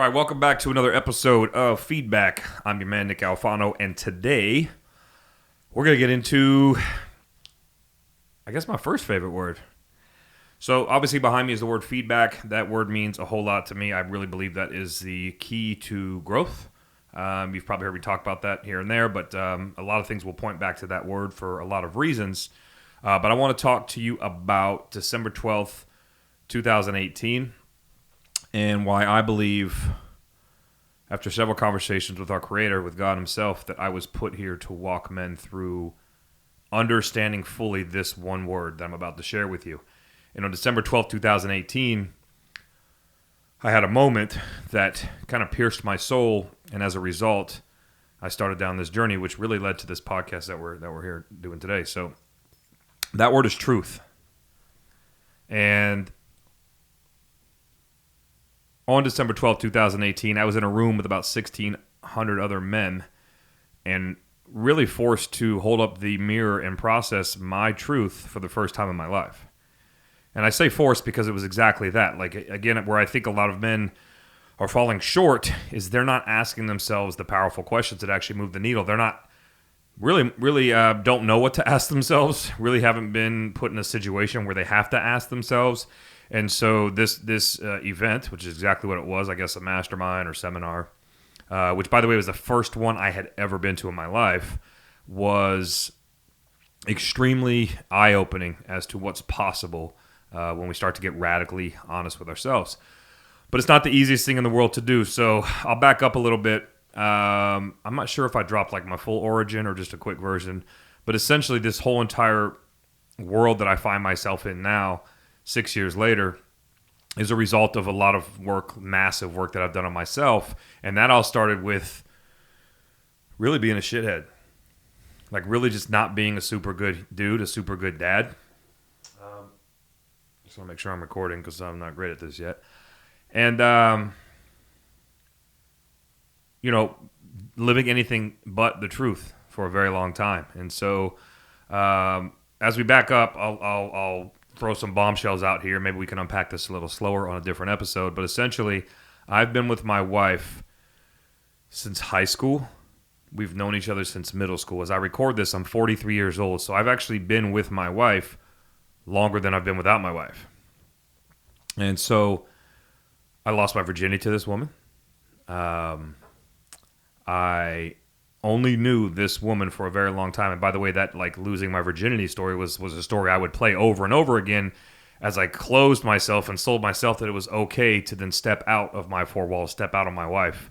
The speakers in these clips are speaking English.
All right, welcome back to another episode of Feedback. I'm your man, Nick Alfano, and today we're going to get into, I guess, my first favorite word. So obviously behind me is the word feedback. That word means a whole lot to me. I really believe that is the key to growth. You've probably heard me talk about that here and there, but a lot of things will point back to that word for a lot of reasons. But I want to talk to you about December 12th, 2018, and why I believe, after several conversations with our Creator, with God Himself, that I was put here to walk men through understanding fully this one word that I'm about to share with you. And on December 12th, 2018, I had a moment that kind of pierced my soul, and as a result, I started down this journey, which really led to this podcast that we're here doing today. So that word is truth. And on December 12th, 2018, I was in a room with about 1,600 other men and really forced to hold up the mirror and process my truth for the first time in my life. And I say forced because it was exactly that. Like, again, where I think a lot of men are falling short is they're not asking themselves the powerful questions that actually move the needle. They're not really don't know what to ask themselves, really haven't been put in a situation where they have to ask themselves. And so this event, which is exactly what it was, I guess a mastermind or seminar, which, by the way, was the first one I had ever been to in my life, was extremely eye-opening as to what's possible when we start to get radically honest with ourselves. But it's not the easiest thing in the world to do, so I'll back up a little bit. I'm not sure if I dropped like my full origin or just a quick version, but essentially this whole entire world that I find myself in now, 6 years later, is a result of a lot of work, massive work that I've done on myself. And that all started with really being a shithead. Like really just not being a super good dude, a super good dad. Just want to make sure I'm recording because I'm not great at this yet. And, living anything but the truth for a very long time. And so as we back up, I'll throw some bombshells out here. Maybe we can unpack this a little slower on a different episode. But essentially, I've been with my wife since high school. We've known each other since middle school. As I record this, I'm 43 years old. So I've actually been with my wife longer than I've been without my wife. And so I lost my virginity to this woman. I only knew this woman for a very long time. And by the way, that like losing my virginity story was a story I would play over and over again as I closed myself and sold myself that it was okay to then step out of my four walls, step out on my wife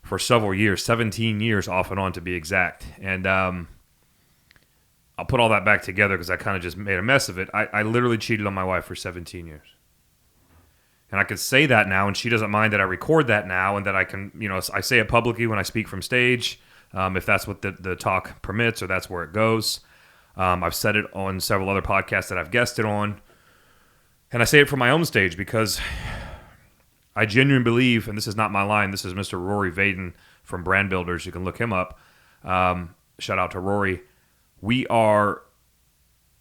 for several years, 17 years off and on to be exact. And I'll put all that back together because I kind of just made a mess of it. I literally cheated on my wife for 17 years. And I could say that now, and she doesn't mind that I record that now and that I can, I say it publicly when I speak from stage, if that's what the talk permits or that's where it goes. I've said it on several other podcasts that I've guested on. And I say it from my own stage because I genuinely believe, and this is not my line, this is Mr. Rory Vaden from Brand Builders. You can look him up. Shout out to Rory. We are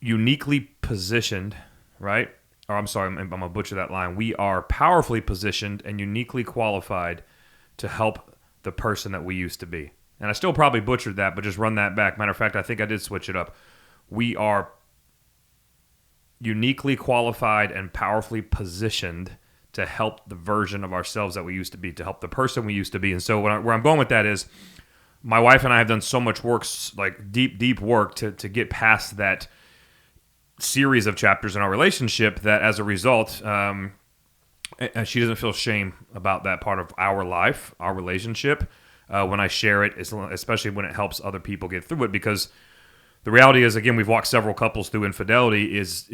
uniquely positioned, right? Or I'm sorry, I'm going to butcher that line. We are powerfully positioned and uniquely qualified to help the person that we used to be. And I still probably butchered that, but just run that back. Matter of fact, I think I did switch it up. We are uniquely qualified and powerfully positioned to help the version of ourselves that we used to be, to help the person we used to be. And so where I'm going with that is my wife and I have done so much work, like deep work to get past that series of chapters in our relationship that as a result, she doesn't feel shame about that part of our life, our relationship, when I share it, especially when it helps other people get through it. Because the reality is, again, we've walked several couples through infidelity is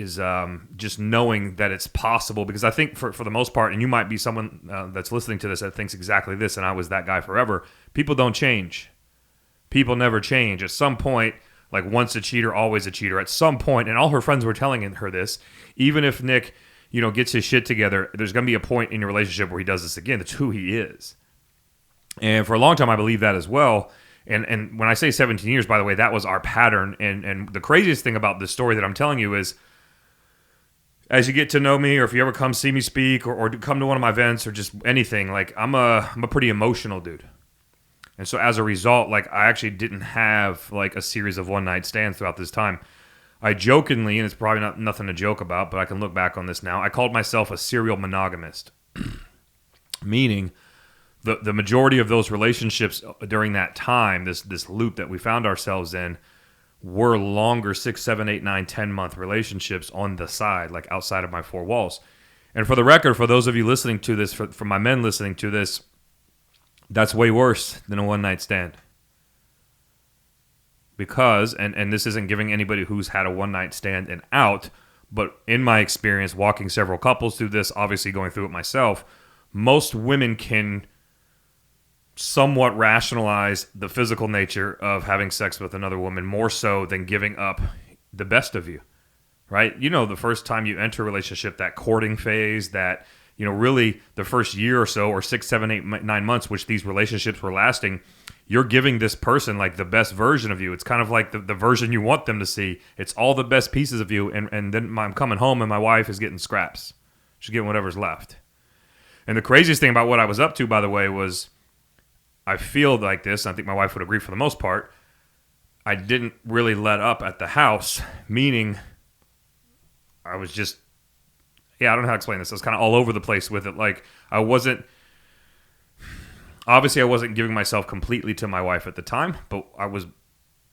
just knowing that it's possible. Because I think for the most part, and you might be someone that's listening to this that thinks exactly this, and I was that guy forever, people don't change. People never change. At some point, like once a cheater, always a cheater. At some point, and all her friends were telling her this, even if Nick, gets his shit together, there's going to be a point in your relationship where he does this again. That's who he is. And for a long time, I believed that as well. And when I say 17 years, by the way, that was our pattern. And the craziest thing about this story that I'm telling you is as you get to know me, or if you ever come see me speak, or come to one of my events, or just anything, like I'm a pretty emotional dude. And so as a result, like I actually didn't have like a series of one night stands throughout this time. I jokingly, and it's probably not nothing to joke about, but I can look back on this now. I called myself a serial monogamist, meaning the majority of those relationships during that time, this loop that we found ourselves in, were longer 6, 7, 8, 9, 10-month relationships on the side, like outside of my four walls. And for the record, for those of you listening to this, for my men listening to this, that's way worse than a one-night stand. Because, and this isn't giving anybody who's had a one-night stand an out, but in my experience, walking several couples through this, obviously going through it myself, most women can somewhat rationalize the physical nature of having sex with another woman more so than giving up the best of you, right? You know, the first time you enter a relationship, that courting phase, that, you know, really the first year or so, or 6, 7, 8, 9 months, which these relationships were lasting, you're giving this person like the best version of you. It's kind of like the version you want them to see. It's all the best pieces of you. And then I'm coming home and my wife is getting scraps. She's getting whatever's left. And the craziest thing about what I was up to, by the way, was I feel like this, and I think my wife would agree for the most part, I didn't really let up at the house, meaning I was just, I don't know how to explain this. I was kind of all over the place with it. Like obviously I wasn't giving myself completely to my wife at the time, but I was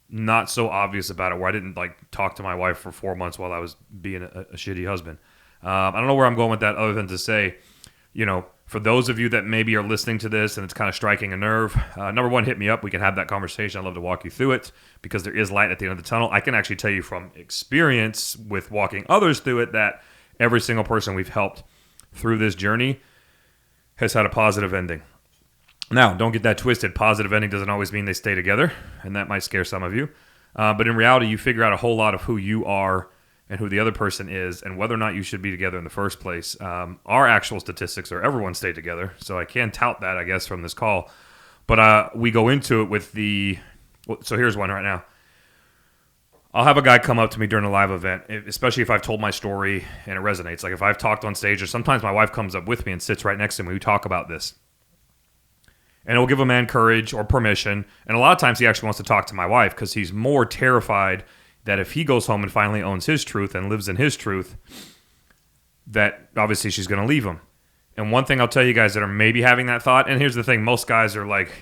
not so obvious about it where I didn't like talk to my wife for 4 months while I was being a shitty husband. I don't know where I'm going with that other than to say, you know, for those of you that maybe are listening to this and it's kind of striking a nerve, number one, hit me up. We can have that conversation. I'd love to walk you through it because there is light at the end of the tunnel. I can actually tell you from experience with walking others through it that every single person we've helped through this journey has had a positive ending. Now, don't get that twisted. Positive ending doesn't always mean they stay together, and that might scare some of you. But in reality, you figure out a whole lot of who you are and who the other person is and whether or not you should be together in the first place. Our actual statistics are everyone stayed together, so I can tout that, I guess, from this call. But we go into it with so here's one right now. I'll have a guy come up to me during a live event, especially if I've told my story and it resonates. Like if I've talked on stage, or sometimes my wife comes up with me and sits right next to me. We talk about this. And it will give a man courage or permission. And a lot of times he actually wants to talk to my wife because he's more terrified that if he goes home and finally owns his truth and lives in his truth, that obviously she's going to leave him. And one thing I'll tell you guys that are maybe having that thought, and here's the thing, most guys are like,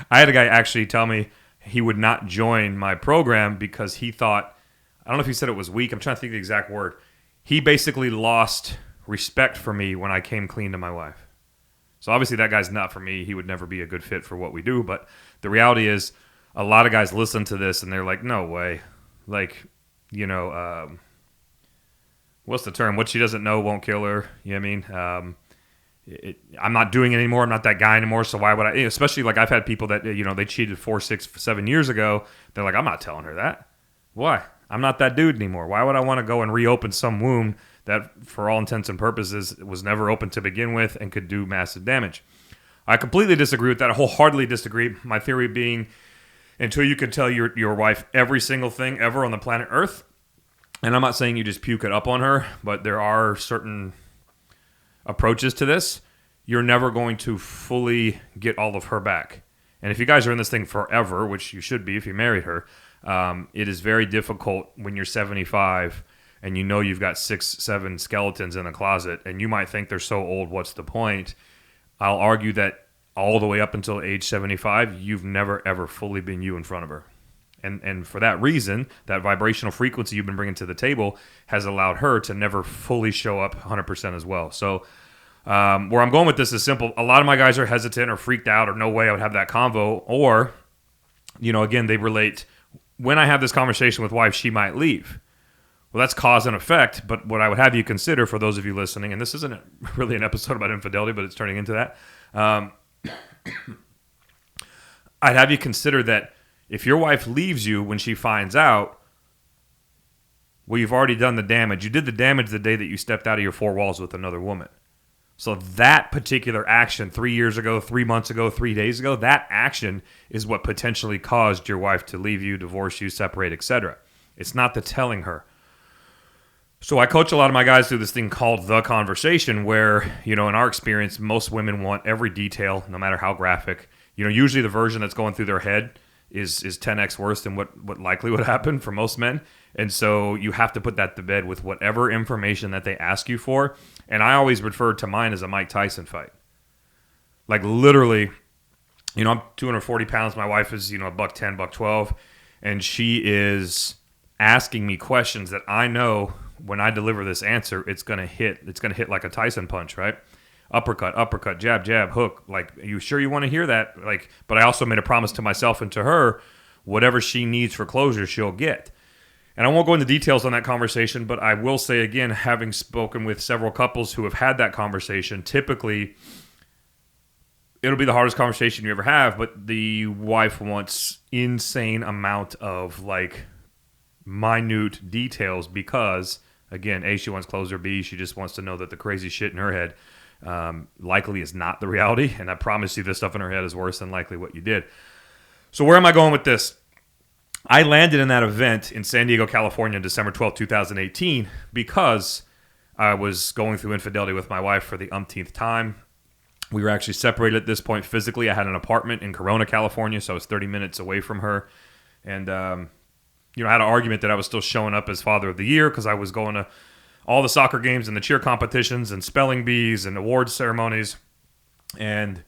I had a guy actually tell me he would not join my program because he thought, I don't know if he said it was weak, I'm trying to think of the exact word. He basically lost respect for me when I came clean to my wife. So obviously that guy's not for me. He would never be a good fit for what we do. But the reality is a lot of guys listen to this and they're like, no way. Like, you know, what's the term? What she doesn't know won't kill her. You know what I mean? I'm not doing it anymore. I'm not that guy anymore. So why would I? Especially like I've had people that, you know, they cheated 4, 6, 7 years ago. They're like, I'm not telling her that. Why? I'm not that dude anymore. Why would I want to go and reopen some wound that for all intents and purposes was never open to begin with and could do massive damage? I completely disagree with that. I wholeheartedly disagree. My theory being, until you can tell your wife every single thing ever on the planet Earth, and I'm not saying you just puke it up on her, but there are certain approaches to this, you're never going to fully get all of her back. And if you guys are in this thing forever, which you should be if you married her, it is very difficult when you're 75 and you know you've got 6, 7 skeletons in the closet, and you might think they're so old, what's the point? I'll argue that all the way up until age 75, you've never, ever fully been you in front of her. And for that reason, that vibrational frequency you've been bringing to the table has allowed her to never fully show up 100% as well. So where I'm going with this is simple. A lot of my guys are hesitant or freaked out or no way I would have that convo. Or, you know, again, they relate, when I have this conversation with wife, she might leave. Well, that's cause and effect. But what I would have you consider, for those of you listening, and this isn't really an episode about infidelity, but it's turning into that. I'd have you consider that if your wife leaves you when she finds out, well, you've already done the damage. You did the damage the day that you stepped out of your 4 walls with another woman. So that particular action 3 years ago, 3 months ago, 3 days ago, that action is what potentially caused your wife to leave you, divorce you, separate, etc. It's not the telling her. So I coach a lot of my guys through this thing called the conversation where, in our experience, most women want every detail, no matter how graphic. Usually the version that's going through their head is 10x worse than what likely would happen for most men. And so you have to put that to bed with whatever information that they ask you for. And I always refer to mine as a Mike Tyson fight. Like literally, I'm 240 pounds. My wife is, $110, $112. And she is asking me questions that I know when I deliver this answer, it's going to hit. It's going to hit like a Tyson punch, right? Uppercut, jab, jab, hook. Like, are you sure you want to hear that? Like, but I also made a promise to myself and to her, whatever she needs for closure, she'll get. And I won't go into details on that conversation, but I will say again, having spoken with several couples who have had that conversation, typically it'll be the hardest conversation you ever have, but the wife wants insane amount of like minute details because, again, A, she wants closure, B, she just wants to know that the crazy shit in her head likely is not the reality, and I promise you this stuff in her head is worse than likely what you did. So where am I going with this? I landed in that event in San Diego, California, December 12, 2018, because I was going through infidelity with my wife for the umpteenth time. We were actually separated at this point physically. I had an apartment in Corona, California, so I was 30 minutes away from her. And, I had an argument that I was still showing up as Father of the Year because I was going to all the soccer games and the cheer competitions and spelling bees and awards ceremonies. And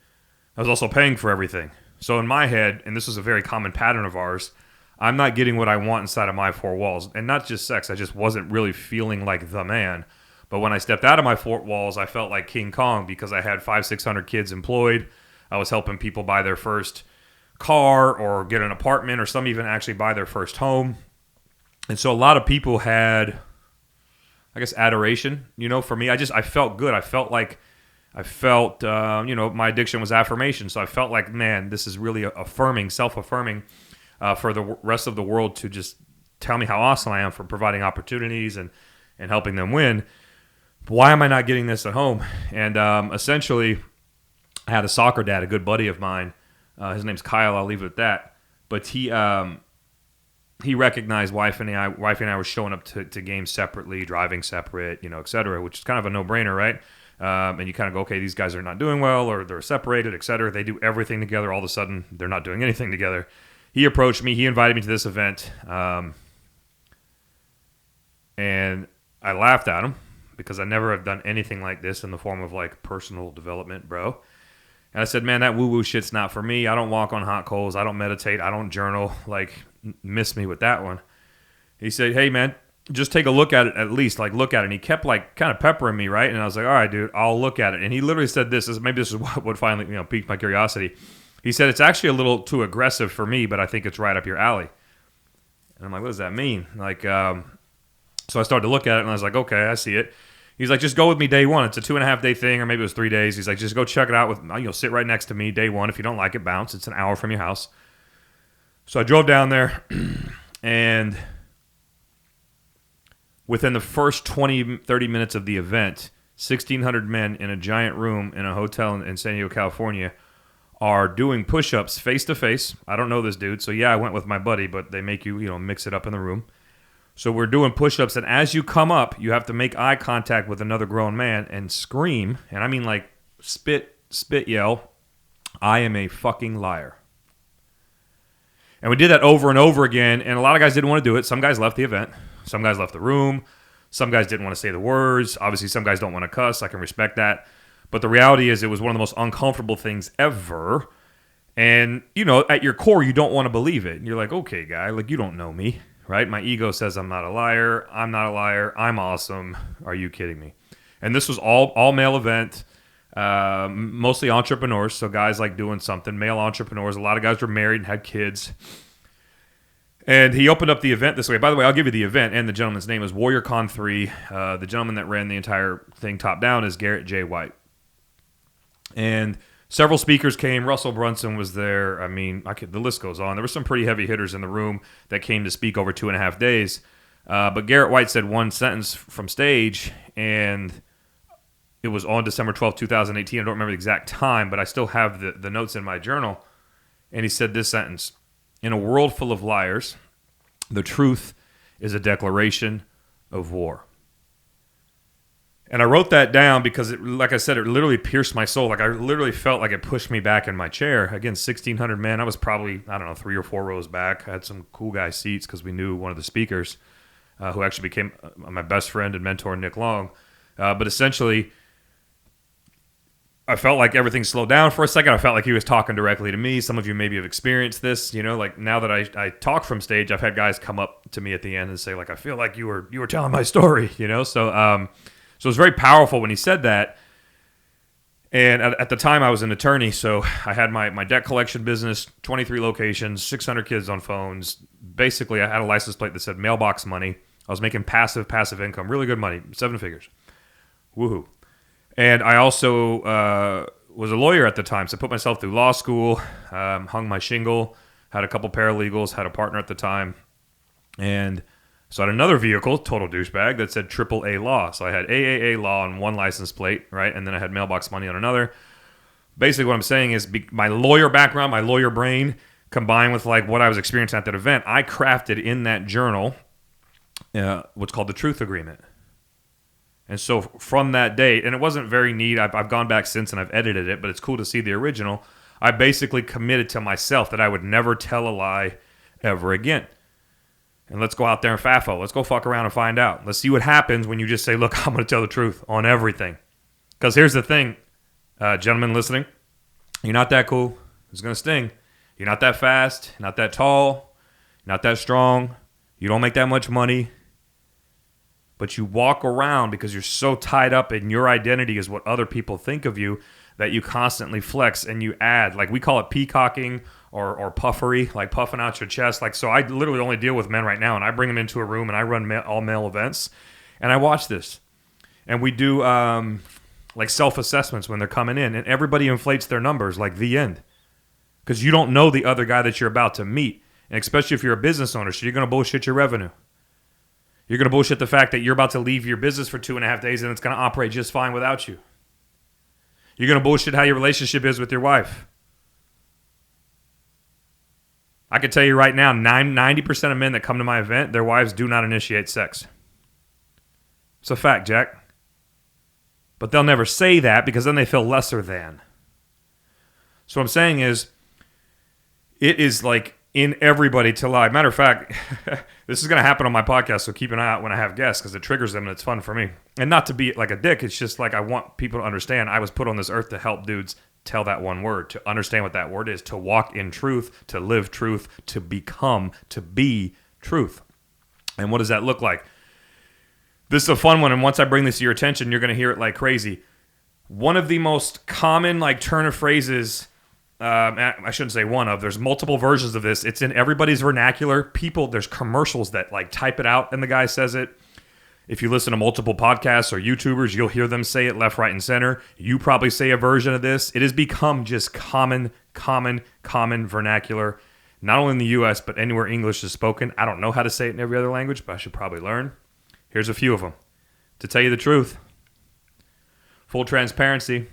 I was also paying for everything. So in my head, and this is a very common pattern of ours, I'm not getting what I want inside of my four walls. And not just sex. I just wasn't really feeling like the man. But when I stepped out of my four walls, I felt like King Kong because I had 500-600 kids employed. I was helping people buy their first car or get an apartment, or some even actually buy their first home. And so a lot of people had, I guess, adoration, for me. I felt good. I felt my addiction was affirmation. So I felt like, man, this is really affirming, self-affirming for the rest of the world to just tell me how awesome I am for providing opportunities and helping them win. Why am I not getting this at home? And essentially, I had a soccer dad, a good buddy of mine. His name's Kyle. I'll leave it at that. But he recognized wife and I were showing up to games separately, driving separate, et cetera, which is kind of a no-brainer, right? And you kind of go, okay, these guys are not doing well, or they're separated, et cetera. They do everything together. All of a sudden, they're not doing anything together. He approached me. He invited me to this event, and I laughed at him because I never have done anything like this in the form of like personal development, bro. And I said, man, that woo-woo shit's not for me. I don't walk on hot coals. I don't meditate. I don't journal. Like, miss me with that one. He said, hey, man, just take a look at it at least. Like, look at it. And he kept, like, kind of peppering me, right? And I was like, all right, dude, I'll look at it. And he literally said this. Maybe this is what finally, piqued my curiosity. He said, it's actually a little too aggressive for me, but I think it's right up your alley. And I'm like, what does that mean? Like, so I started to look at it, and I was like, okay, I see it. He's like, just go with me day one. It's a 2.5-day thing, or maybe it was 3 days. He's like, just go check it out with, sit right next to me day one. If you don't like it, bounce. It's an hour from your house. So I drove down there, and within the first 20, 30 minutes of the event, 1,600 men in a giant room in a hotel in San Diego, California, are doing push-ups face-to-face. I don't know this dude, so yeah, I went with my buddy, but they make you, mix it up in the room. So we're doing push-ups, and as you come up, you have to make eye contact with another grown man and scream, and I mean like spit yell, I am a fucking liar. And we did that over and over again, and a lot of guys didn't want to do it. Some guys left the event. Some guys left the room. Some guys didn't want to say the words. Obviously, some guys don't want to cuss. I can respect that. But the reality is it was one of the most uncomfortable things ever. And, at your core, you don't want to believe it. And you're like, okay, guy, like, you don't know me. Right? My ego says I'm not a liar. I'm not a liar. I'm awesome. Are you kidding me? And this was all male event, mostly entrepreneurs. So guys like doing something, male entrepreneurs. A lot of guys were married and had kids. And he opened up the event this way. By the way, I'll give you the event, and the gentleman's name is Warrior Con 3. The gentleman that ran the entire thing top down is Garrett J. White. And several speakers came. Russell Brunson was there. I mean, the list goes on. There were some pretty heavy hitters in the room that came to speak over 2.5 days. But Garrett White said one sentence from stage, and it was on December 12, 2018. I don't remember the exact time, but I still have the notes in my journal. And he said this sentence: in a world full of liars, the truth is a declaration of war. And I wrote that down because, like I said, it literally pierced my soul. Like I literally felt like it pushed me back in my chair. Again, 1,600 men. I was probably, I don't know, 3 or 4 rows back. I had some cool guy seats because we knew one of the speakers who actually became my best friend and mentor, Nick Long. But essentially, I felt like everything slowed down for a second. I felt like he was talking directly to me. Some of you maybe have experienced this. Like now that I talk from stage, I've had guys come up to me at the end and say, like, I feel like you were telling my story, So it was very powerful when he said that. And at the time, I was an attorney, so I had my debt collection business, 23 locations, 600 kids on phones. Basically, I had a license plate that said mailbox money. I was making passive income, really good money, 7 figures. Woohoo. And I also was a lawyer at the time, so I put myself through law school, hung my shingle, had a couple paralegals, had a partner at the time, and so I had another vehicle, total douchebag, that said AAA Law. So I had AAA Law on one license plate, right? And then I had Mailbox Money on another. Basically what I'm saying is my lawyer background, my lawyer brain, combined with like what I was experiencing at that event, I crafted in that journal what's called the Truth Agreement. And so from that date, and it wasn't very neat. I've gone back since and I've edited it, but it's cool to see the original. I basically committed to myself that I would never tell a lie ever again. And let's go out there and FAFO. Let's go fuck around and find out. Let's see what happens when you just say, look, I'm going to tell the truth on everything. Because here's the thing, gentlemen listening. You're not that cool. It's going to sting. You're not that fast. You're not that tall. You're not that strong. You don't make that much money. But you walk around because you're so tied up in your identity is what other people think of you that you constantly flex and you add. Like we call it peacocking or puffery, like puffing out your chest. Like, so I literally only deal with men right now, and I bring them into a room and I run all male events, and I watch this. And we do like self-assessments when they're coming in, and everybody inflates their numbers like the end. Because you don't know the other guy that you're about to meet, and especially if you're a business owner, so you're going to bullshit your revenue. You're going to bullshit the fact that you're about to leave your business for 2.5 days and it's going to operate just fine without you. You're going to bullshit how your relationship is with your wife. I can tell you right now, 90% of men that come to my event, their wives do not initiate sex. It's a fact, Jack. But they'll never say that because then they feel lesser than. So what I'm saying is, it is like in everybody to lie. Matter of fact, this is going to happen on my podcast, so keep an eye out when I have guests because it triggers them and it's fun for me. And not to be like a dick, it's just like I want people to understand I was put on this earth to help dudes tell that one word, to understand what that word is, to walk in truth, to live truth, to become, to be truth. And what does that look like? This is a fun one, and once I bring this to your attention, you're going to hear it like crazy. One of the most common like turn of phrases, I shouldn't say one of, there's multiple versions of this. It's in everybody's vernacular. People, there's commercials that like type it out and the guy says it. If you listen to multiple podcasts or YouTubers, you'll hear them say it left, right, and center. You probably say a version of this. It has become just common vernacular, not only in the U.S., but anywhere English is spoken. I don't know how to say it in every other language, but I should probably learn. Here's a few of them. To tell you the truth, full transparency.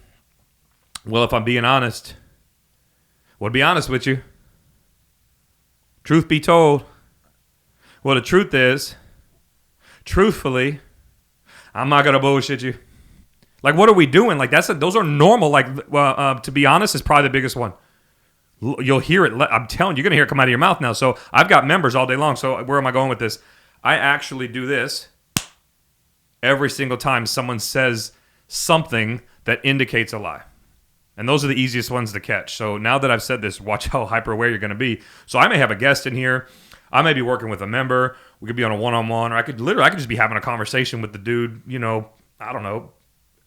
Well, if I'm being honest, well, to be honest with you, truth be told, well, the truth is, truthfully, I'm not gonna bullshit you. Like, what are we doing? Like, those are normal. Like, to be honest, is probably the biggest one. You'll hear it. I'm telling you, you're gonna hear it come out of your mouth now. So I've got members all day long. So where am I going with this? I actually do this every single time someone says something that indicates a lie. And those are the easiest ones to catch. So now that I've said this, watch how hyper aware you're going to be. So I may have a guest in here. I may be working with a member. We could be on a one-on-one, or I could just be having a conversation with the dude, I don't know,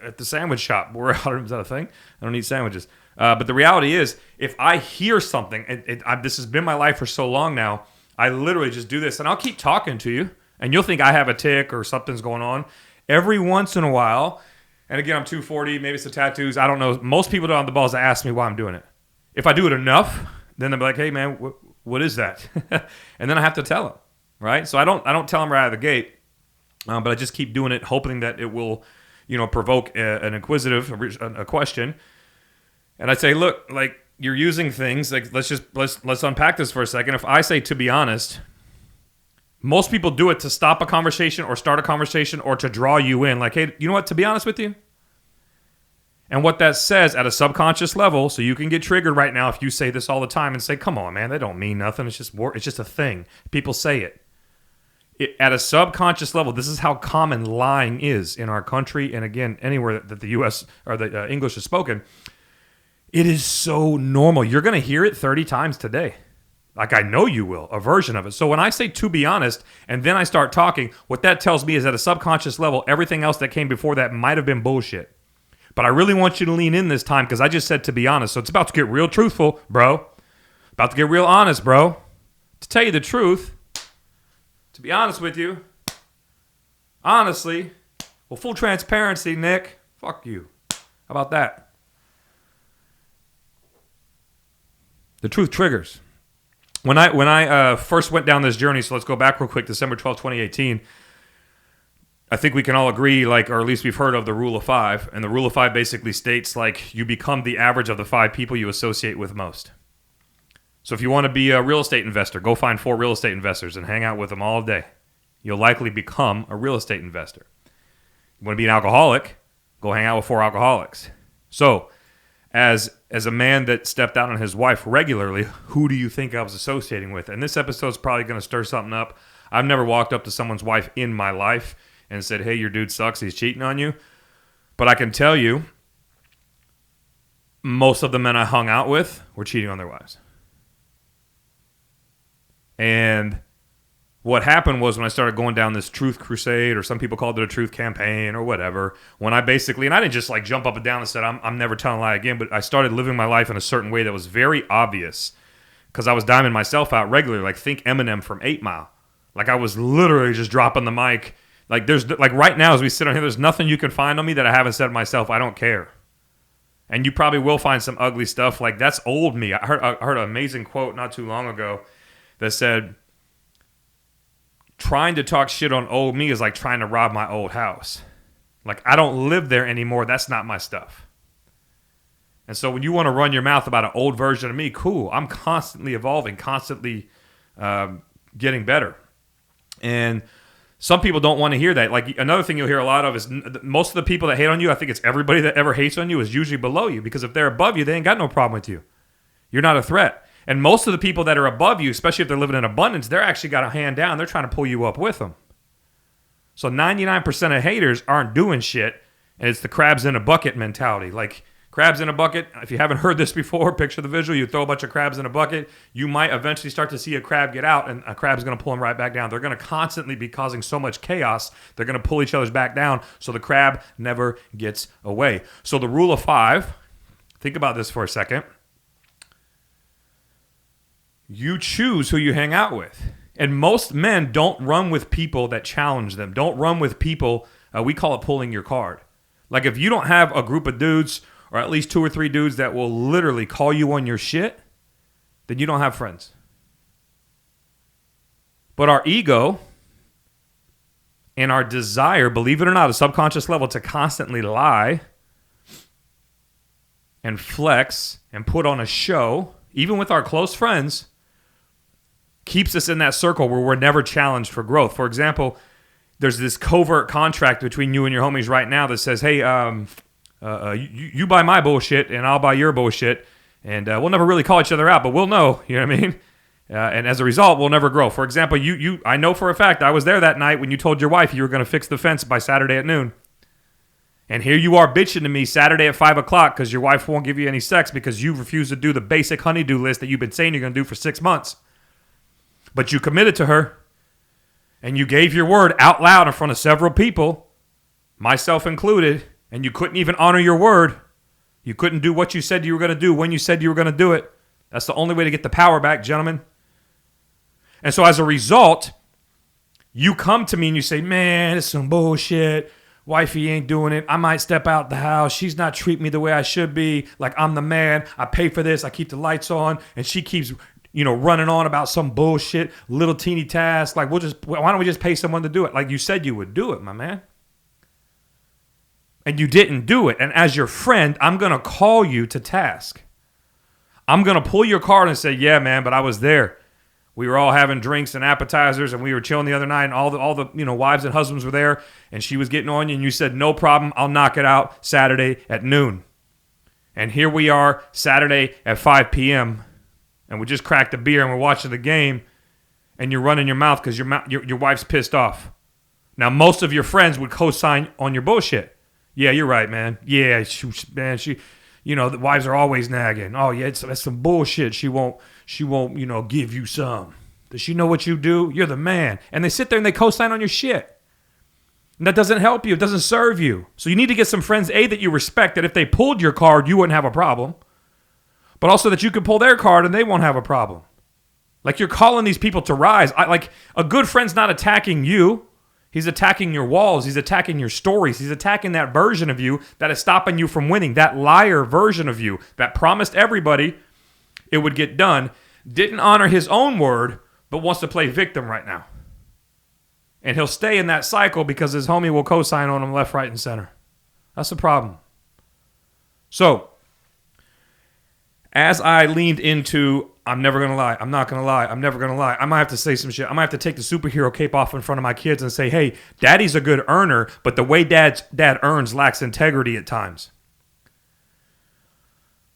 at the sandwich shop. Is that a thing? I don't eat sandwiches. But the reality is, if I hear something, this has been my life for so long now, I literally just do this, and I'll keep talking to you, and you'll think I have a tick or something's going on. Every once in a while, and again, I'm 240, maybe it's the tattoos, I don't know. Most people don't have the balls to ask me why I'm doing it. If I do it enough, then they'll be like, hey, man, what is that? And then I have to tell them, right? So I don't tell them right out of the gate, but I just keep doing it, hoping that it will, provoke an inquisitive, a question. And I say, look, like, you're using things, like, let's unpack this for a second. If I say, to be honest, Most people do it to stop a conversation or start a conversation or to draw you in. Like, hey, you know what? To be honest with you, and what that says at a subconscious level, so you can get triggered right now if you say this all the time and say, come on, man, they don't mean nothing. It's just a thing. People say it. At a subconscious level, this is how common lying is in our country, and again, anywhere that the U.S. or the English is spoken. It is so normal. You're going to hear it 30 times today. Like, I know you will, a version of it. So when I say to be honest, and then I start talking, what that tells me is at a subconscious level, everything else that came before that might have been bullshit. But I really want you to lean in this time because I just said to be honest. So it's about to get real truthful, bro. About to get real honest, bro. To tell you the truth, to be honest with you, honestly, well, full transparency, Nick, fuck you. How about that? The truth triggers. When I first went down this journey, so let's go back real quick, December 12th, 2018, I think we can all agree, like, or at least we've heard of the rule of five. And the rule of five basically states, like, you become the average of the 5 people you associate with most. So if you want to be a real estate investor, go find 4 real estate investors and hang out with them all day. You'll likely become a real estate investor. You want to be an alcoholic, go hang out with 4 alcoholics. So as a man that stepped out on his wife regularly, who do you think I was associating with? And this episode's probably going to stir something up. I've never walked up to someone's wife in my life and said, hey, your dude sucks, he's cheating on you. But I can tell you, most of the men I hung out with were cheating on their wives. And what happened was when I started going down this truth crusade, or some people called it a truth campaign or whatever, when I basically, and I didn't just like jump up and down and said, I'm never telling a lie again, but I started living my life in a certain way that was very obvious because I was diming myself out regularly. Like, think Eminem from 8 Mile. Like, I was literally just dropping the mic. Like, there's, like, right now as we sit on here, there's nothing you can find on me that I haven't said myself. I don't care. And you probably will find some ugly stuff. Like, that's old me. I heard an amazing quote not too long ago that said, trying to talk shit on old me is like trying to rob my old house. Like, I don't live there anymore. That's not my stuff. And so when you want to run your mouth about an old version of me, cool. I'm constantly evolving, constantly getting better. And some people don't want to hear that. Like, another thing you'll hear a lot of is most of the people that hate on you, I think it's everybody that ever hates on you, is usually below you. Because if they're above you, they ain't got no problem with you. You're not a threat. And most of the people that are above you, especially if they're living in abundance, they're actually got a hand down. They're trying to pull you up with them. So 99% of haters aren't doing shit, and it's the crabs in a bucket mentality. Like, crabs in a bucket, if you haven't heard this before, picture the visual. You throw a bunch of crabs in a bucket, you might eventually start to see a crab get out, and a crab's going to pull them right back down. They're going to constantly be causing so much chaos, they're going to pull each other's back down, so the crab never gets away. So the rule of 5, think about this for a second. You choose who you hang out with. And most men don't run with people that challenge them. Don't run with people, we call it pulling your card. Like, if you don't have a group of dudes, or at least 2 or 3 dudes that will literally call you on your shit, then you don't have friends. But our ego and our desire, believe it or not, a subconscious level, to constantly lie and flex and put on a show, even with our close friends, keeps us in that circle where we're never challenged for growth. For example, there's this covert contract between you and your homies right now that says, hey, you buy my bullshit and I'll buy your bullshit, and we'll never really call each other out, but we'll know, you know what I mean? And as a result, we'll never grow. For example, I know for a fact I was there that night when you told your wife you were going to fix the fence by Saturday at noon. And here you are bitching to me Saturday at 5 o'clock because your wife won't give you any sex because you refuse to do the basic honeydew list that you've been saying you're going to do for 6 months. But you committed to her, and you gave your word out loud in front of several people, myself included, and you couldn't even honor your word. You couldn't do what you said you were going to do when you said you were going to do it. That's the only way to get the power back, gentlemen. And so as a result, you come to me and you say, man, it's some bullshit. Wifey ain't doing it. I might step out the house. She's not treating me the way I should be. Like, I'm the man. I pay for this. I keep the lights on. And she keeps, running on about some bullshit, little teeny task. Like, why don't we just pay someone to do it? Like you said you would do it, my man. And you didn't do it. And as your friend, I'm going to call you to task. I'm going to pull your card and say, yeah, man, but I was there We were all having drinks and appetizers, and we were chilling the other night, and all the wives and husbands were there, and she was getting on you, and you said, no problem, I'll knock it out Saturday at noon. And here we are Saturday at 5 p.m., and we just cracked a beer, and we're watching the game, and you're running your mouth because your wife's pissed off. Now, most of your friends would co-sign on your bullshit. Yeah, you're right, man. Yeah, she the wives are always nagging. Oh, yeah, that's some bullshit. She won't, give you some. Does she know what you do? You're the man. And they sit there and they co-sign on your shit. And that doesn't help you. It doesn't serve you. So you need to get some friends, A, that you respect, that if they pulled your card, you wouldn't have a problem. But also that you could pull their card and they won't have a problem. Like, you're calling these people to rise. Like, a good friend's not attacking you. He's attacking your walls. He's attacking your stories. He's attacking that version of you that is stopping you from winning. That liar version of you that promised everybody it would get done, didn't honor his own word, but wants to play victim right now. And he'll stay in that cycle because his homie will co-sign on him left, right, and center. That's the problem. So, as I leaned into, I'm never going to lie, I'm not going to lie, I'm never going to lie, I might have to say some shit. I might have to take the superhero cape off in front of my kids and say, hey, daddy's a good earner, but the way dad earns lacks integrity at times.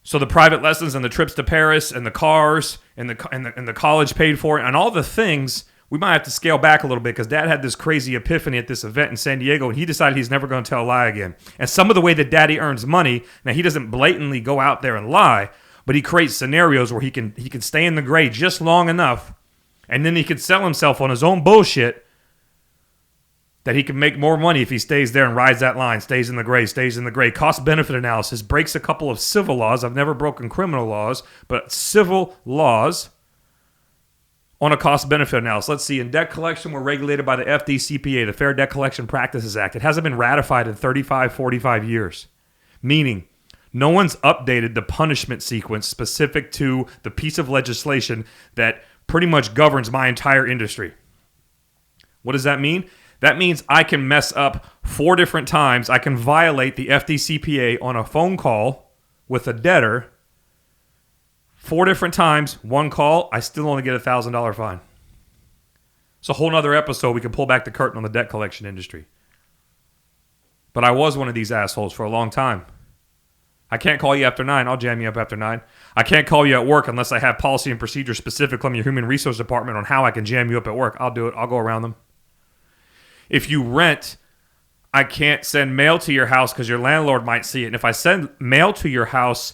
So the private lessons and the trips to Paris and the cars and the college paid for and all the things, we might have to scale back a little bit because dad had this crazy epiphany at this event in San Diego and he decided he's never going to tell a lie again. And some of the way that daddy earns money, now he doesn't blatantly go out there and lie, but he creates scenarios where he can stay in the gray just long enough and then he can sell himself on his own bullshit that he can make more money if he stays there and rides that line, stays in the gray. Cost-benefit analysis, breaks a couple of civil laws. I've never broken criminal laws, but civil laws on a cost-benefit analysis. Let's see, in debt collection, we're regulated by the FDCPA, the Fair Debt Collection Practices Act. It hasn't been ratified in 35, 45 years, meaning no one's updated the punishment sequence specific to the piece of legislation that pretty much governs my entire industry. What does that mean? That means I can mess up 4 different times. I can violate the FDCPA on a phone call with a debtor 4 different times. One call, I still only get a $1,000 fine. It's a whole nother episode. We can pull back the curtain on the debt collection industry. But I was one of these assholes for a long time. I can't call you after 9. I'll jam you up after 9. I can't call you at work unless I have policy and procedure specific from your human resource department on how I can jam you up at work. I'll do it. I'll go around them. If you rent, I can't send mail to your house because your landlord might see it. And if I send mail to your house,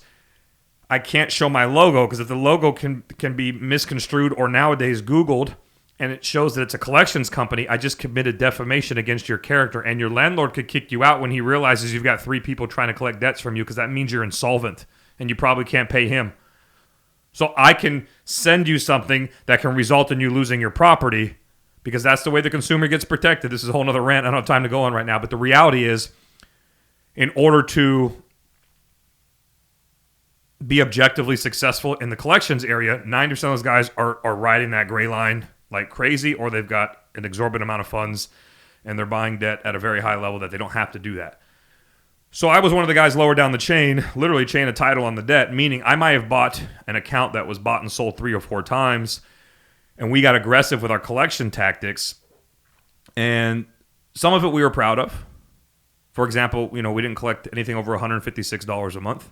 I can't show my logo because if the logo can be misconstrued or nowadays Googled and it shows that it's a collections company, I just committed defamation against your character. And your landlord could kick you out when he realizes you've got 3 people trying to collect debts from you because that means you're insolvent and you probably can't pay him. So I can send you something that can result in you losing your property because that's the way the consumer gets protected. This is a whole other rant. I don't have time to go on right now. But the reality is, in order to be objectively successful in the collections area, 90% of those guys are riding that gray line like crazy, or they've got an exorbitant amount of funds and they're buying debt at a very high level that they don't have to do that. So I was one of the guys lower down the chain, literally chain of title on the debt, meaning I might have bought an account that was bought and sold 3 or 4 times, and we got aggressive with our collection tactics, and some of it we were proud of. For example, we didn't collect anything over $156 a month.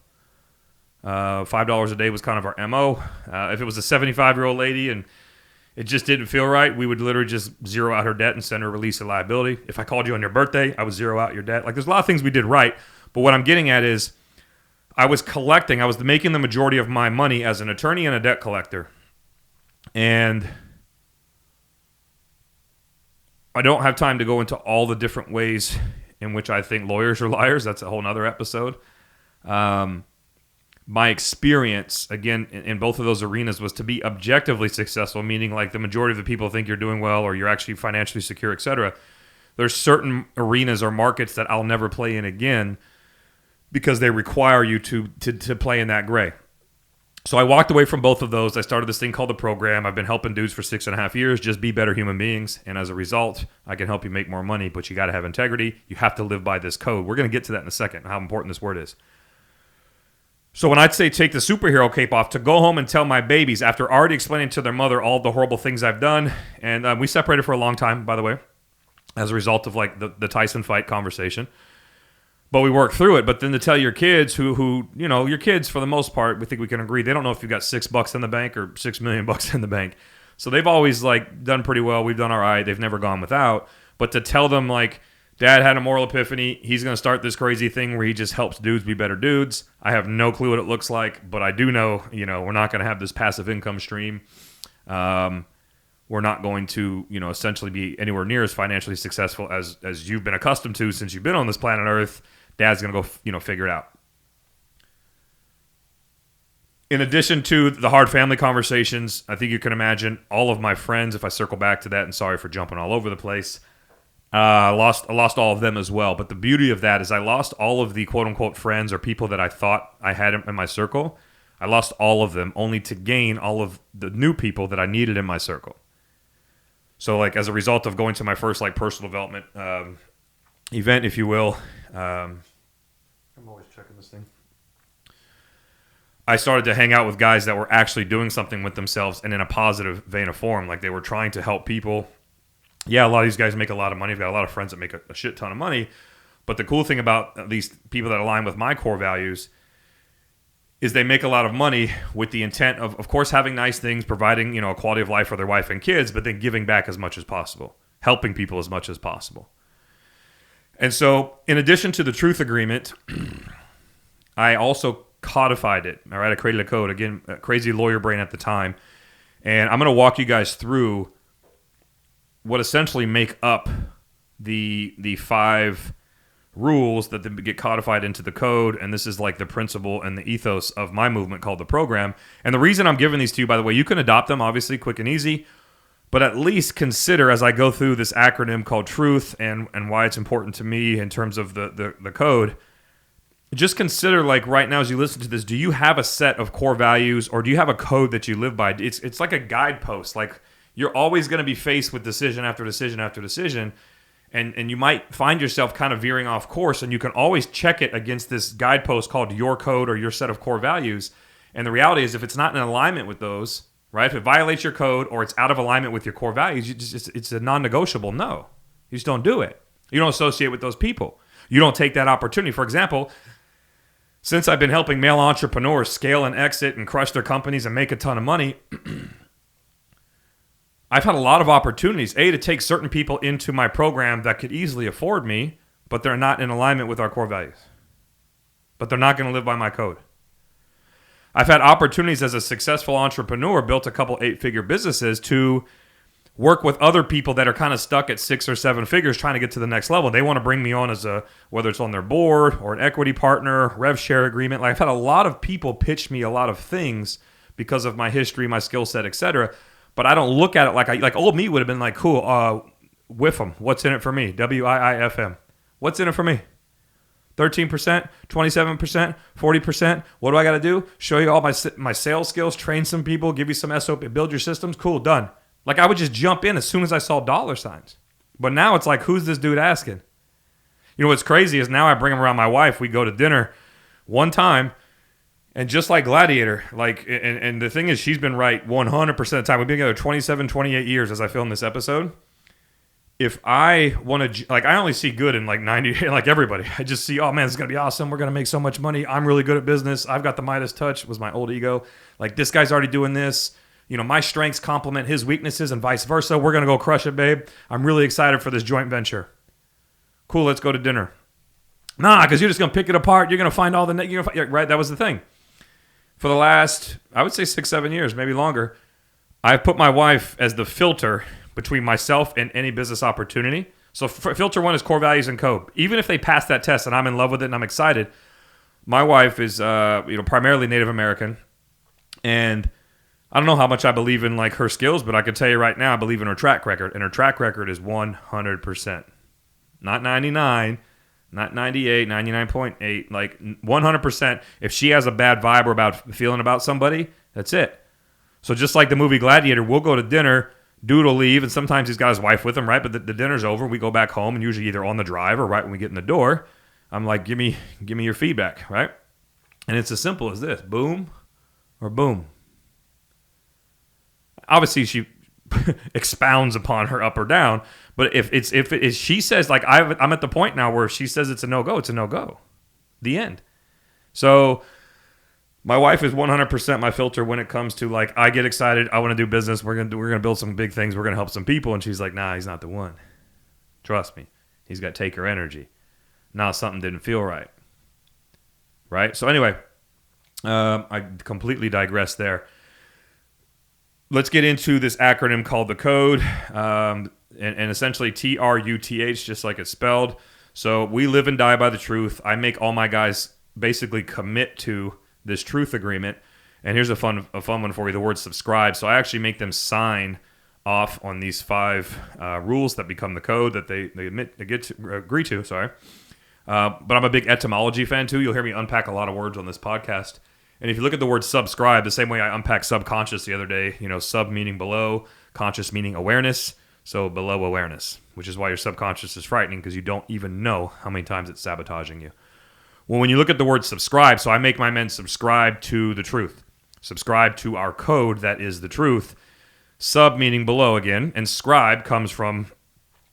$5 a day was kind of our MO. If it was a 75-year-old lady and it just didn't feel right, we would literally just zero out her debt and send her a release of liability. If I called you on your birthday, I would zero out your debt. Like, there's a lot of things we did right, but what I'm getting at is I was making the majority of my money as an attorney and a debt collector. And I don't have time to go into all the different ways in which I think lawyers are liars. That's a whole nother episode. My experience, again, in both of those arenas was to be objectively successful, meaning like the majority of the people think you're doing well or you're actually financially secure, etc. There's certain arenas or markets that I'll never play in again because they require you to play in that gray. So I walked away from both of those. I started this thing called The Program. I've been helping dudes for 6.5 years. Just be better human beings. And as a result, I can help you make more money, but you got to have integrity. You have to live by this code. We're going to get to that in a second, how important this word is. So when I'd say take the superhero cape off, to go home and tell my babies after already explaining to their mother all the horrible things I've done, and we separated for a long time, by the way, as a result of like the Tyson fight conversation. But we worked through it. But then to tell your kids who your kids for the most part, we think we can agree, they don't know if you've got $6 in the bank or $6 million in the bank. So they've always like done pretty well. We've done all right. They've never gone without. But to tell them like, Dad had a moral epiphany. He's going to start this crazy thing where he just helps dudes be better dudes. I have no clue what it looks like, but I do know, we're not going to have this passive income stream. We're not going to, essentially be anywhere near as financially successful as you've been accustomed to since you've been on this planet Earth. Dad's going to go, figure it out. In addition to the hard family conversations, I think you can imagine all of my friends, if I circle back to that, and sorry for jumping all over the place, I lost all of them as well. But the beauty of that is I lost all of the quote-unquote friends or people that I thought I had in my circle. I lost all of them only to gain all of the new people that I needed in my circle. So like as a result of going to my first like personal development event, if you will, I'm always checking this thing. I started to hang out with guys that were actually doing something with themselves and in a positive vein of form. Like they were trying to help people. Yeah, a lot of these guys make a lot of money. I've got a lot of friends that make a shit ton of money. But the cool thing about these people that align with my core values is they make a lot of money with the intent of course, having nice things, providing, a quality of life for their wife and kids, but then giving back as much as possible, helping people as much as possible. And so, in addition to the truth agreement, I also codified it. All right, I created a code. Again, a crazy lawyer brain at the time. And I'm going to walk you guys through what essentially make up the 5 rules that then get codified into the code. And this is like the principle and the ethos of my movement called the program. And the reason I'm giving these to you, by the way, you can adopt them, obviously, quick and easy. But at least consider as I go through this acronym called truth and why it's important to me in terms of the code. Just consider, like right now as you listen to this, do you have a set of core values or do you have a code that you live by? It's like a guidepost. Like you're always going to be faced with decision after decision after decision. And you might find yourself kind of veering off course, and you can always check it against this guidepost called your code or your set of core values. And the reality is if it's not in alignment with those, right? If it violates your code or it's out of alignment with your core values, it's a non-negotiable no. You just don't do it. You don't associate with those people. You don't take that opportunity. For example, since I've been helping male entrepreneurs scale and exit and crush their companies and make a ton of money, I've had a lot of opportunities, to take certain people into my program that could easily afford me, but they're not in alignment with our core values. But they're not going to live by my code. I've had opportunities as a successful entrepreneur, built a couple 8-figure businesses, to work with other people that are kind of stuck at 6 or 7 figures trying to get to the next level. They want to bring me on as whether it's on their board or an equity partner, rev share agreement. Like I've had a lot of people pitch me a lot of things because of my history, my skill set, etc. But I don't look at it like old me would have been like, cool, whiff them. What's in it for me? WIIFM. What's in it for me? 13%, 27%, 40%. What do I got to do? Show you all my sales skills, train some people, give you some SOP, build your systems. Cool, done. Like I would just jump in as soon as I saw dollar signs. But now it's like, who's this dude asking? What's crazy is now I bring him around my wife. We go to dinner one time. And just like Gladiator, and the thing is, she's been right 100% of the time. We've been together 27, 28 years as I film this episode. If I want to, I only see good in 90, like everybody. I just see, oh man, this is going to be awesome. We're going to make so much money. I'm really good at business. I've got the Midas touch, was my old ego. Like this guy's already doing this. My strengths complement his weaknesses and vice versa. We're going to go crush it, babe. I'm really excited for this joint venture. Cool, let's go to dinner. Nah, because you're just going to pick it apart. You're going to find all the, right? That was the thing. For the last, I would say 6-7 years, maybe longer, I've put my wife as the filter between myself and any business opportunity. So filter 1 is core values and code. Even if they pass that test and I'm in love with it and I'm excited, my wife is primarily Native American, and I don't know how much I believe in her skills, but I can tell you right now I believe in her track record, and her track record is 100%, not 99. Not 98, 99.8, 100%. If she has a bad vibe or about feeling about somebody, that's it. So just like the movie Gladiator, we'll go to dinner, dude will leave, and sometimes he's got his wife with him, right? But the dinner's over, we go back home, and usually either on the drive or right when we get in the door, I'm like, give me your feedback, right? And it's as simple as this: boom or boom. Obviously, she expounds upon her up or down, but if she says, like, I'm at the point now where she says it's a no-go, it's a no-go. The end. So my wife is 100% my filter when it comes to, like, I get excited, I want to do business, we're gonna build some big things, we're gonna help some people, and she's like, nah, he's not the one. Trust me, he's got taker energy. Now something didn't feel right. Right? So anyway, I completely digressed there. Let's get into this acronym called the code, and essentially TRUTH, just like it's spelled. So we live and die by the truth. I make all my guys basically commit to this truth agreement. And here's a fun one for you: the word subscribe. So I actually make them sign off on these 5 rules that become the code that they agree to. Sorry, but I'm a big etymology fan too. You'll hear me unpack a lot of words on this podcast. And if you look at the word subscribe, the same way I unpacked subconscious the other day, sub meaning below, conscious meaning awareness, so below awareness, which is why your subconscious is frightening, because you don't even know how many times it's sabotaging you. Well, when you look at the word subscribe, so I make my men subscribe to the truth, subscribe to our code that is the truth, sub meaning below again, and scribe comes from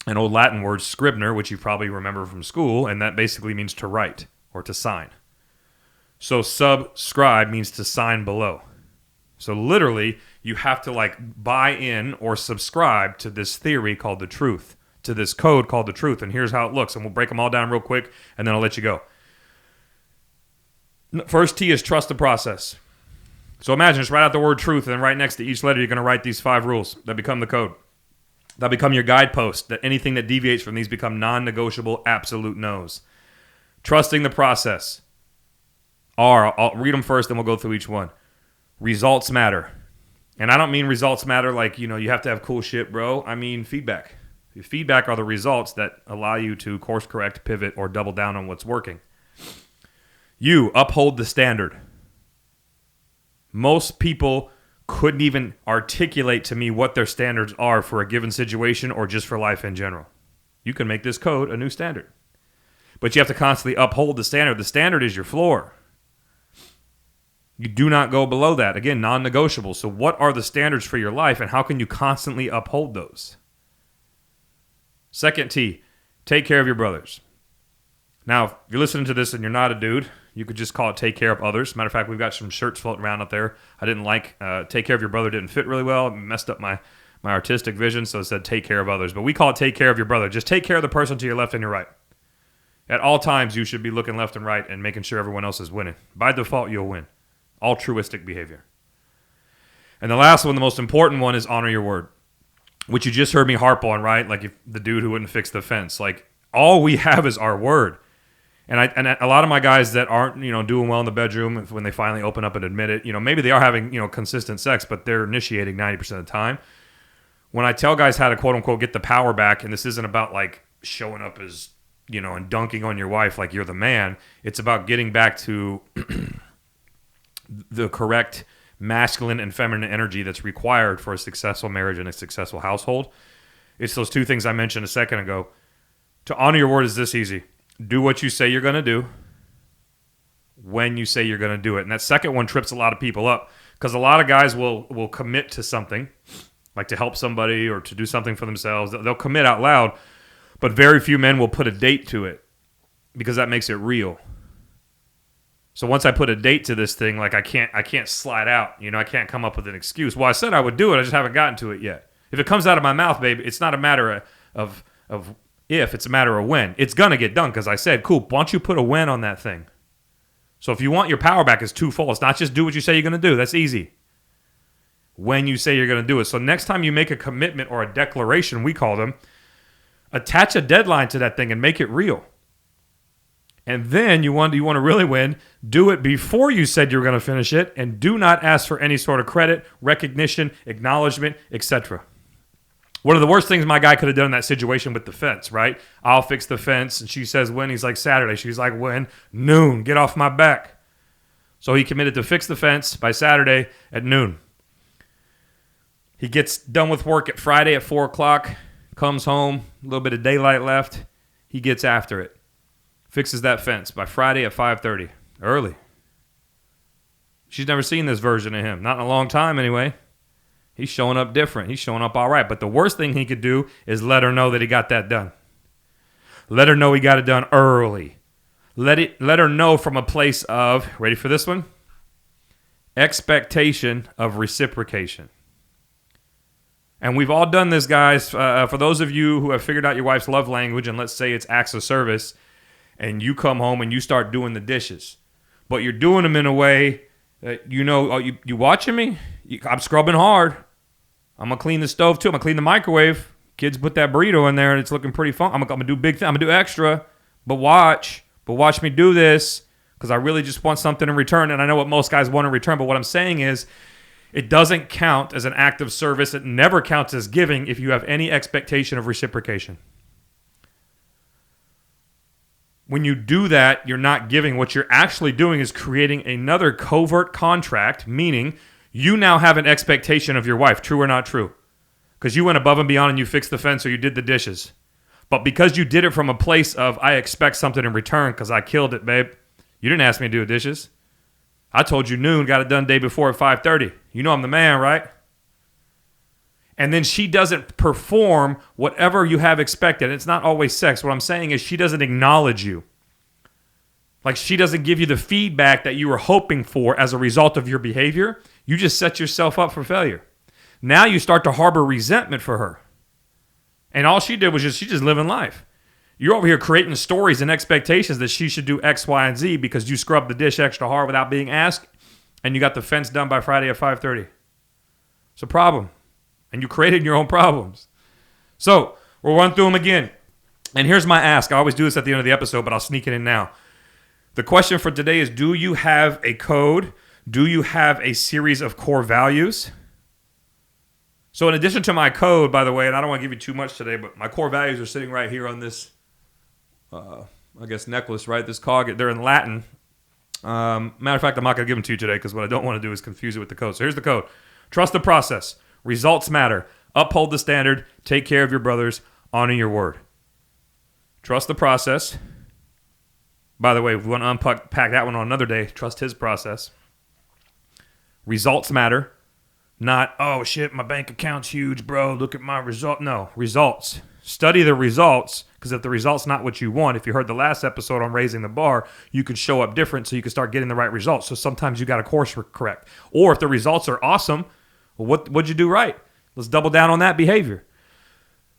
an old Latin word, scribner, which you probably remember from school, and that basically means to write or to sign. So subscribe means to sign below. So literally, you have to buy in or subscribe to this theory called the truth, to this code called the truth. And here's how it looks. And we'll break them all down real quick, and then I'll let you go. First T is trust the process. So imagine, just write out the word truth, and then right next to each letter, you're going to write these 5 rules that become the code. That become your guidepost, that anything that deviates from these become non-negotiable, absolute no's. Trusting the process. R, I'll read them first, then we'll go through each one. Results matter. And I don't mean results matter like, you have to have cool shit, bro. I mean feedback. Feedback are the results that allow you to course correct, pivot, or double down on what's working. U, uphold the standard. Most people couldn't even articulate to me what their standards are for a given situation or just for life in general. You can make this code a new standard. But you have to constantly uphold the standard. The standard is your floor. You do not go below that. Again, non-negotiable. So what are the standards for your life, and how can you constantly uphold those? Second T, take care of your brothers. Now, if you're listening to this and you're not a dude, you could just call it take care of others. Matter of fact, we've got some shirts floating around out there. I didn't like take care of your brother didn't fit really well. It messed up my artistic vision, so it said take care of others. But we call it take care of your brother. Just take care of the person to your left and your right. At all times, you should be looking left and right and making sure everyone else is winning. By default, you'll win. Altruistic behavior. And the last one, the most important one, is honor your word, which you just heard me harp on, right? Like if the dude who wouldn't fix the fence. Like all we have is our word. And a lot of my guys that aren't, doing well in the bedroom, when they finally open up and admit it, maybe they are having, consistent sex, but they're initiating 90% of the time. When I tell guys how to quote unquote get the power back, and this isn't about like showing up as, and dunking on your wife like you're the man. It's about getting back to the correct masculine and feminine energy that's required for a successful marriage and a successful household. It's those 2 things I mentioned a second ago. To honor your word is this easy. Do what you say you're going to do when you say you're going to do it. And that second one trips a lot of people up, because a lot of guys will commit to something, like to help somebody or to do something for themselves. They'll commit out loud, but very few men will put a date to it, because that makes it real. So once I put a date to this thing, like I can't slide out. I can't come up with an excuse. Well, I said I would do it. I just haven't gotten to it yet. If it comes out of my mouth, baby, it's not a matter of if, it's a matter of when. It's going to get done, because I said, cool, why don't you put a when on that thing? So if you want your power back, it's twofold. It's not just do what you say you're going to do. That's easy. When you say you're going to do it. So next time you make a commitment or a declaration, we call them, attach a deadline to that thing and make it real. And then you want to really win, do it before you said you were going to finish it, and do not ask for any sort of credit, recognition, acknowledgement, etc. One of the worst things my guy could have done in that situation with the fence, right? I'll fix the fence, and she says when? He's like, Saturday. She's like, when? Noon. Get off my back. So he committed to fix the fence by Saturday at noon. He gets done with work at Friday at 4 o'clock, comes home, a little bit of daylight left. He gets after it. Fixes that fence by Friday at 5:30. Early. She's never seen this version of him. Not in a long time anyway. He's showing up different. He's showing up all right. But the worst thing he could do is let her know that he got that done. Let her know he got it done early. Let her know from a place of, ready for this one? Expectation of reciprocation. And we've all done this, guys. For those of you who have figured out your wife's love language, and let's say it's acts of service, and you come home and you start doing the dishes, but you're doing them in a way that you watching me? I'm scrubbing hard. I'm going to clean the stove too. I'm going to clean the microwave. Kids put that burrito in there and it's looking pretty fun. I'm going to do big things. I'm going to do extra, but watch me do this because I really just want something in return. And I know what most guys want in return, but what I'm saying is it doesn't count as an act of service. It never counts as giving if you have any expectation of reciprocation. When you do that, you're not giving. What you're actually doing is creating another covert contract, meaning you now have an expectation of your wife, true or not true. Because you went above and beyond and you fixed the fence or you did the dishes. But because you did it from a place of, I expect something in return because I killed it, babe. You didn't ask me to do the dishes. I told you noon, got it done day before at 5:30. You know I'm the man, right? And then she doesn't perform whatever you have expected. It's not always sex. What I'm saying is she doesn't acknowledge you. Like she doesn't give you the feedback that you were hoping for as a result of your behavior. You just set yourself up for failure. Now you start to harbor resentment for her. And all she did was she's just living life. You're over here creating stories and expectations that she should do X, Y, and Z because you scrubbed the dish extra hard without being asked and you got the fence done by Friday at 5:30. It's a problem. And you created your own problems. So we'll run through them again. And here's my ask. I always do this at the end of the episode, but I'll sneak it in now. The question for today is, do you have a code? Do you have a series of core values? So in addition to my code, by the way, and I don't want to give you too much today, but my core values are sitting right here on this, necklace, right? This cog. They're in Latin. Matter of fact, I'm not going to give them to you today because what I don't want to do is confuse it with the code. So here's the code. Trust the process. Results matter. Uphold the standard. Take care of your brothers. Honor your word. Trust the process. By the way, if we want to unpack that one on another day, trust his process. Results matter. Not, oh shit, my bank account's huge, bro. Look at my result. No, results. Study the results, because if the result's not what you want, if you heard the last episode on raising the bar, you can show up different so you can start getting the right results. So sometimes you got to course correct. Or if the results are awesome, well, what'd you do right? Let's double down on that behavior.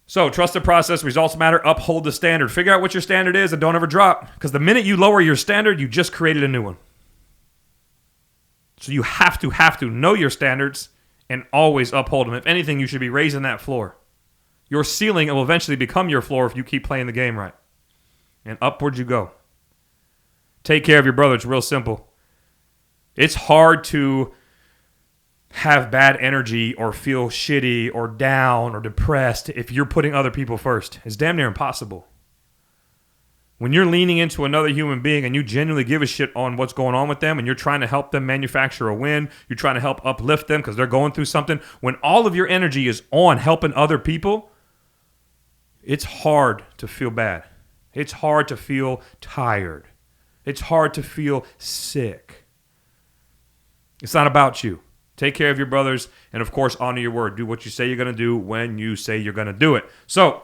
So trust the process, results matter, uphold the standard. Figure out what your standard is and don't ever drop. Because the minute you lower your standard, you just created a new one. So you have to know your standards and always uphold them. If anything, you should be raising that floor. Your ceiling will eventually become your floor if you keep playing the game right. And upward you go. Take care of your brother. It's real simple. It's hard to have bad energy or feel shitty or down or depressed if you're putting other people first. It's damn near impossible. When you're leaning into another human being and you genuinely give a shit on what's going on with them and you're trying to help them manufacture a win, you're trying to help uplift them because they're going through something, when all of your energy is on helping other people, it's hard to feel bad. It's hard to feel tired. It's hard to feel sick. It's not about you. Take care of your brothers and, of course, honor your word. Do what you say you're going to do when you say you're going to do it. So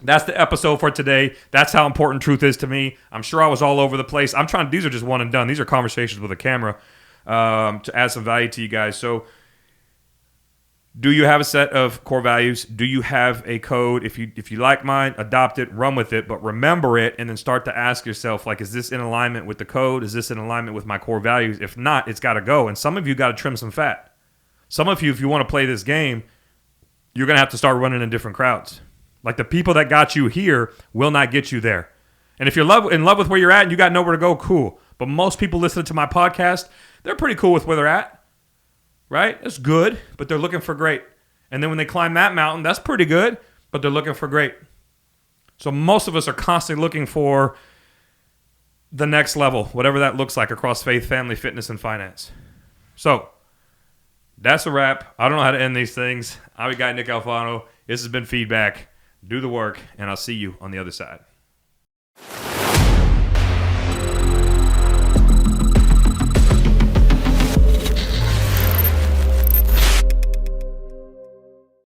that's the episode for today. That's how important truth is to me. I'm sure I was all over the place. These are just one and done. These are conversations with a camera to add some value to you guys. So do you have a set of core values? Do you have a code? If you like mine, adopt it, run with it, but remember it and then start to ask yourself, like, is this in alignment with the code? Is this in alignment with my core values? If not, it's got to go. And some of you got to trim some fat. Some of you, if you want to play this game, you're going to have to start running in different crowds. Like the people that got you here will not get you there. And if you're in love with where you're at and you got nowhere to go, cool. But most people listening to my podcast, they're pretty cool with where they're at. Right? It's good, but they're looking for great. And then when they climb that mountain, that's pretty good, but they're looking for great. So most of us are constantly looking for the next level, whatever that looks like across faith, family, fitness, and finance. So that's a wrap. I don't know how to end these things. I'm your guy, Nick Alfano. This has been Feedback. Do the work, and I'll see you on the other side.